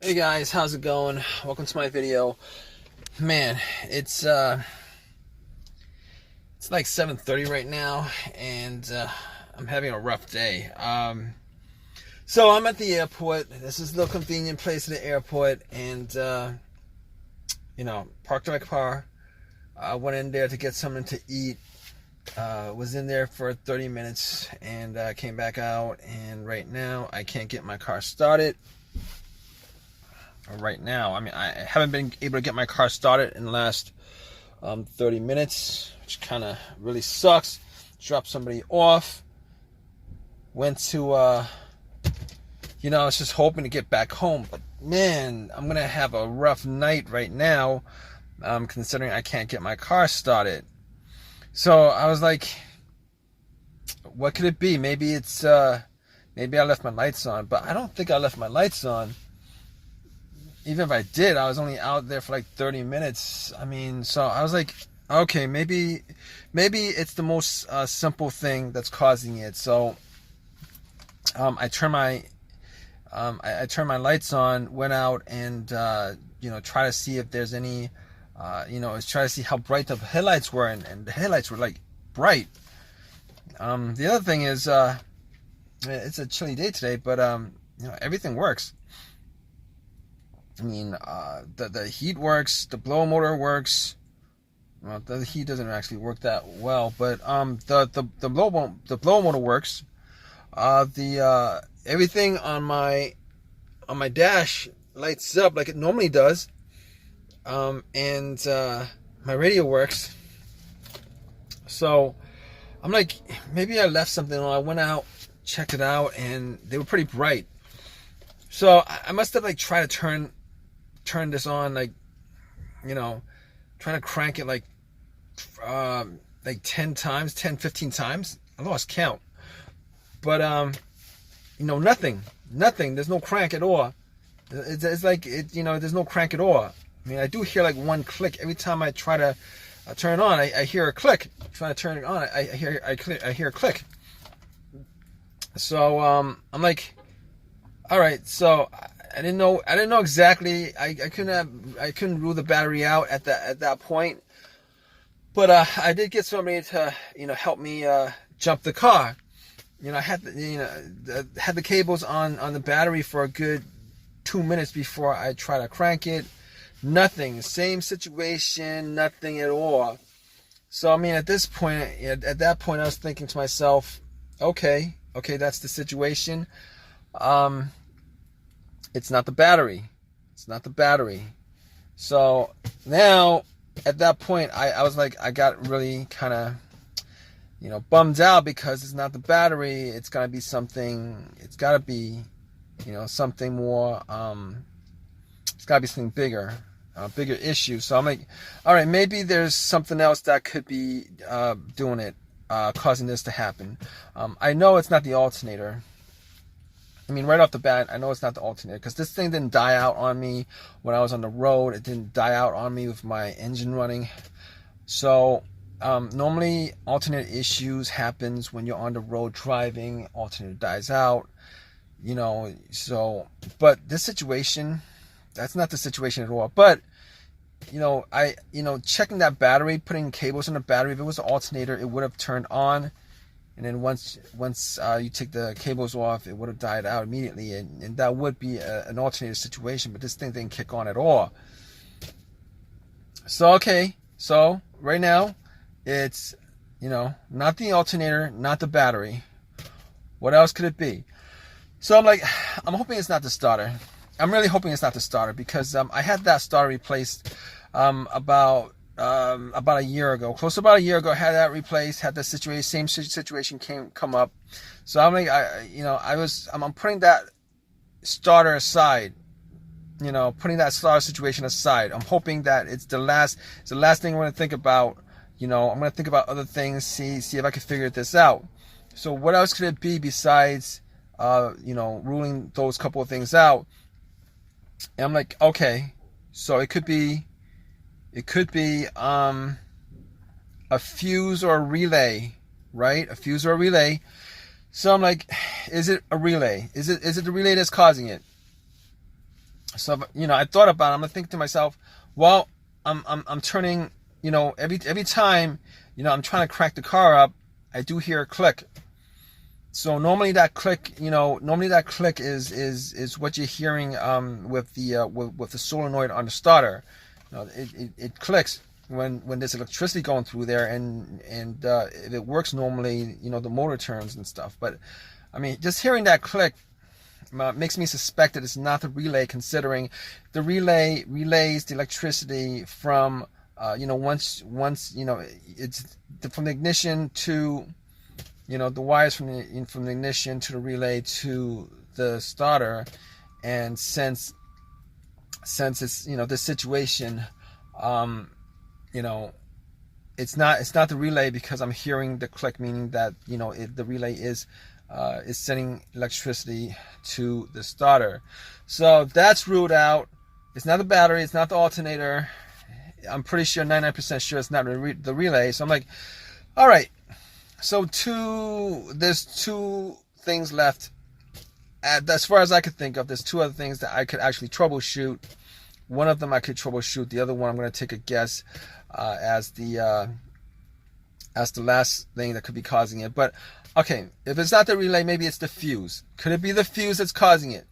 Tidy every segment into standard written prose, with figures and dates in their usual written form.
Hey guys, how's it going? Welcome to my video. Man, it's like 7:30 right now, and I'm having a rough day. So I'm at the airport. This is the convenient place at the airport, and parked my car. I went in there to get something to eat. Was in there for 30 minutes, and came back out. And right now, I can't get my car started. Right now, I mean, I haven't been able to get my car started in the last 30 minutes, which kind of really sucks. Dropped somebody off. Went to, I was just hoping to get back home, but man, I'm gonna have a rough night right now, considering I can't get my car started. So I was like, what could it be? Maybe maybe I left my lights on, but I don't think I left my lights on. Even if I did, I was only out there for like 30 minutes. I mean, so I was like, okay, maybe it's the most simple thing that's causing it. So I turned my lights on, went out, and try to see if there's any, try to see how bright the headlights were, and the headlights were like bright. The other thing is, it's a chilly day today, but everything works. I mean, the heat works, the blower motor works. Well, the heat doesn't actually work that well, but the blower motor works. Everything on my dash lights up like it normally does, and my radio works. So I'm like, maybe I left something on. I went out, checked it out, and they were pretty bright. So I must have like tried to turn this on, like, trying to crank it like 10 times, 10, 15 times. I lost count. But, nothing. There's no crank at all. It's like, there's no crank at all. I mean, I do hear like one click. Every time I try to turn it on, I hear a click. Trying to turn it on, I hear a click. So, I'm like, all right, so I didn't know exactly. I couldn't rule the battery out at that point. But I did get somebody to help me jump the car. I had had the cables on the battery for a good 2 minutes before I try to crank it. Nothing. Same situation. Nothing at all. So I mean, at that point, I was thinking to myself, okay, that's the situation. It's not the battery. So now, at that point, I was like, I got really kind of, bummed out, because it's not the battery. It's got to be something. It's got to be, something more. It's got to be something bigger, bigger issue. So I'm like, all right, maybe there's something else that could be doing it, causing this to happen. I know it's not the alternator. I mean, right off the bat, I know it's not the alternator, because this thing didn't die out on me when I was on the road. It didn't die out on me with my engine running. So normally alternator issues happens when you're on the road driving. Alternator dies out, so, but this situation, that's not the situation at all. But checking that battery, putting cables in the battery, if it was an alternator, it would have turned on. And then once you take the cables off, it would have died out immediately, and that would be an alternator situation. But this thing didn't kick on at all. So okay, so right now, it's not the alternator, not the battery. What else could it be? So I'm like, I'm hoping it's not the starter. I'm really hoping it's not the starter, because I had that starter replaced about a year ago, close to about a year ago. I had that replaced, had the same situation come up. So I'm like, I'm putting that starter aside, putting that starter situation aside. I'm hoping that it's the last thing I'm going to think about. I'm going to think about other things, see if I can figure this out. So what else could it be besides, ruling those couple of things out? And I'm like, okay, so it could be a fuse or a relay, right? A fuse or a relay. So I'm like, is it a relay? Is it the relay that's causing it? So, you know, I thought about it. I'm thinking to myself, well, I'm turning, you know, every time, you know, I'm trying to crank the car up, I do hear a click. So normally that click, you know, is what you're hearing with the solenoid on the starter. You know, it clicks when there's electricity going through there, and if it works normally, you know, the motor turns and stuff. But I mean, just hearing that click makes me suspect that it's not the relay, considering the relay relays the electricity from you know, once you know, it's from the ignition to, you know, the wires from the ignition to the relay to the starter. And since it's, you know, this situation, you know, it's not the relay, because I'm hearing the click, meaning that, you know, the relay is sending electricity to the starter. So that's ruled out. It's not the battery, it's not the alternator. I'm pretty sure, 99% sure it's not the relay. So I'm like, all right, so there's two things left. As far as I could think of, there's two other things that I could actually troubleshoot. One of them I could troubleshoot. The other one I'm going to take a guess as the last thing that could be causing it. But okay, if it's not the relay, maybe it's the fuse. Could it be the fuse that's causing it?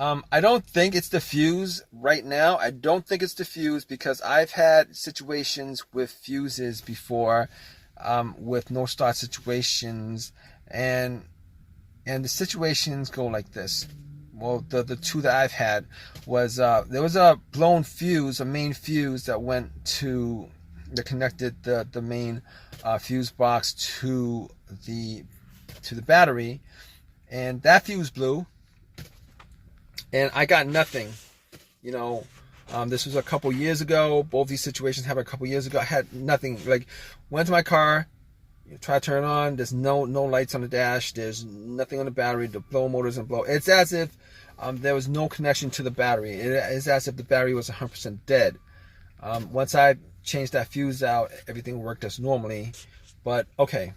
I don't think it's the fuse right now. I don't think it's the fuse, because I've had situations with fuses before, with no start situations, and the situations go like this. Well, the two that I've had was there was a blown fuse, a main fuse that connected the main fuse box to the battery, and that fuse blew, and I got nothing. You know, this was a couple years ago. Both these situations happened a couple years ago. I had nothing. Like, went to my car, try to turn it on. There's no lights on the dash. There's nothing on the battery. The blow motor doesn't blow. It's as if there was no connection to the battery. It is as if the battery was 100% dead. Once I changed that fuse out, everything worked as normally. But okay,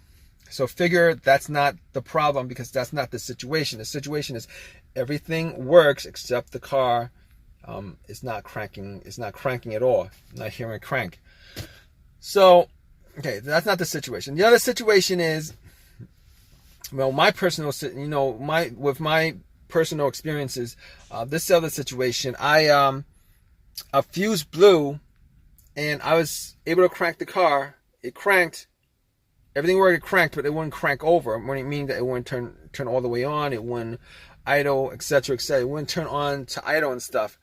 so figure that's not the problem, because that's not the situation. The situation is everything works except the car is not cranking. It's not cranking at all. I'm not hearing a crank. So okay, that's not the situation. The other situation is, well, my personal, you know, with my personal experiences, this other situation, a fuse blew, and I was able to crank the car. It cranked. Everything worked, it cranked, but it wouldn't crank over. Meaning that it wouldn't turn all the way on. It wouldn't idle, etc., etc. It wouldn't turn on to idle and stuff.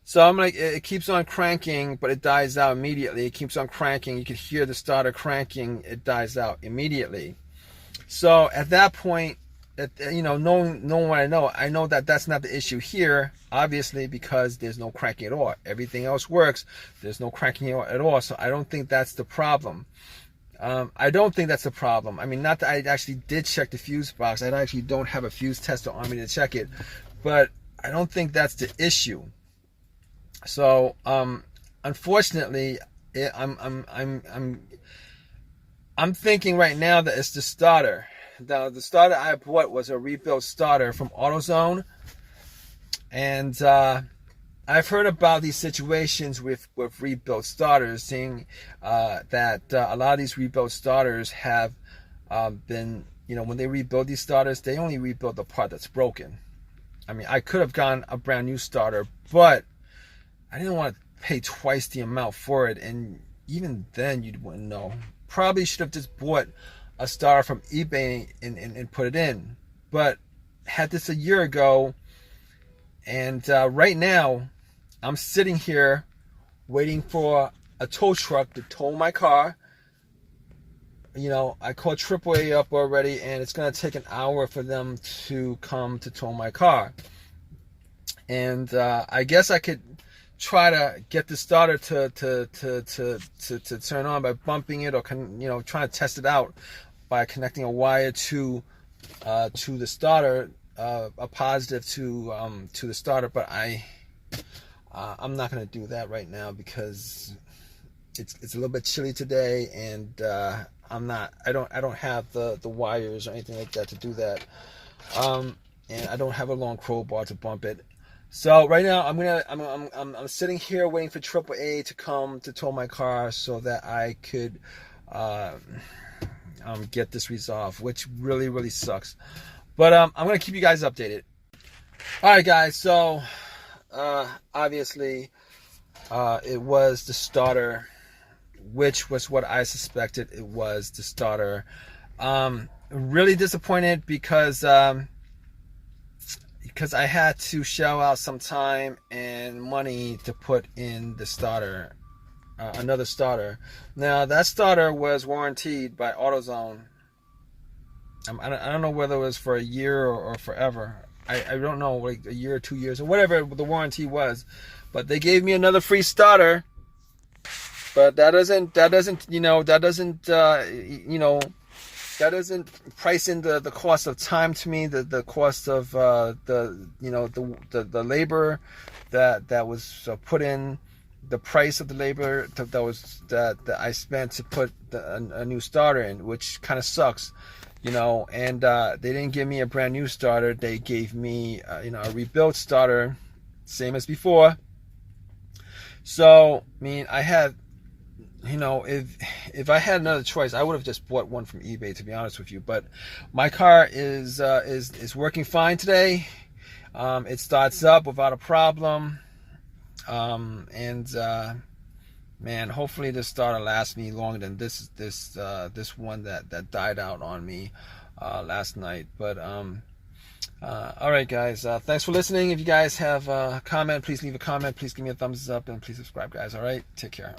So I'm like, it keeps on cranking, but it dies out immediately. It keeps on cranking. You can hear the starter cranking. It dies out immediately. So at that point, you know, knowing what I know that that's not the issue here, obviously, because there's no cranking at all. Everything else works. There's no cranking at all. So I don't think that's the problem. I don't think that's the problem. I mean, not that I actually did check the fuse box. I actually don't have a fuse tester on me to check it, but I don't think that's the issue. So, unfortunately, I'm thinking right now that it's the starter. The starter I bought was a rebuilt starter from AutoZone, and I've heard about these situations with rebuilt starters, saying that a lot of these rebuilt starters have been, you know, when they rebuild these starters, they only rebuild the part that's broken. I mean, I could have gotten a brand new starter, but I didn't want to pay twice the amount for it, and even then you wouldn't know. Probably should have just bought a starter from eBay and put it in. But had this a year ago, and right now I'm sitting here waiting for a tow truck to tow my car. You know, I called AAA up already, and it's going to take an hour for them to come to tow my car. And I guess I could try to get the starter to turn on by bumping it, or you know, trying to test it out by connecting a wire to the starter, a positive to the starter. But I'm not going to do that right now, because it's a little bit chilly today, and I don't have the wires or anything like that to do that, and I don't have a long crowbar to bump it. So right now I'm sitting here waiting for AAA to come to tow my car so that I could get this resolved, which really sucks. But I'm gonna keep you guys updated. All right, guys. So obviously it was the starter, which was what I suspected. It was the starter. Really disappointed because I had to shell out some time and money to put in the starter, another starter. Now that starter was warranted by AutoZone. I don't know whether it was for a year or forever. I don't know, like a year or 2 years or whatever the warranty was. But they gave me another free starter. But that doesn't price in the cost of time to me, the cost of the labor that was put in, the price of the labor that I spent to put a new starter in, which kind of sucks, and they didn't give me a brand new starter. They gave me a rebuilt starter, same as before. So I mean, I had, if I had another choice, I would have just bought one from eBay, to be honest with you. But my car is working fine today. It starts up without a problem, man, hopefully this starter lasts me longer than this one that died out on me last night. But all right, guys, thanks for listening. If you guys have a comment, please leave a comment. Please give me a thumbs up, and please subscribe, guys. All right, take care.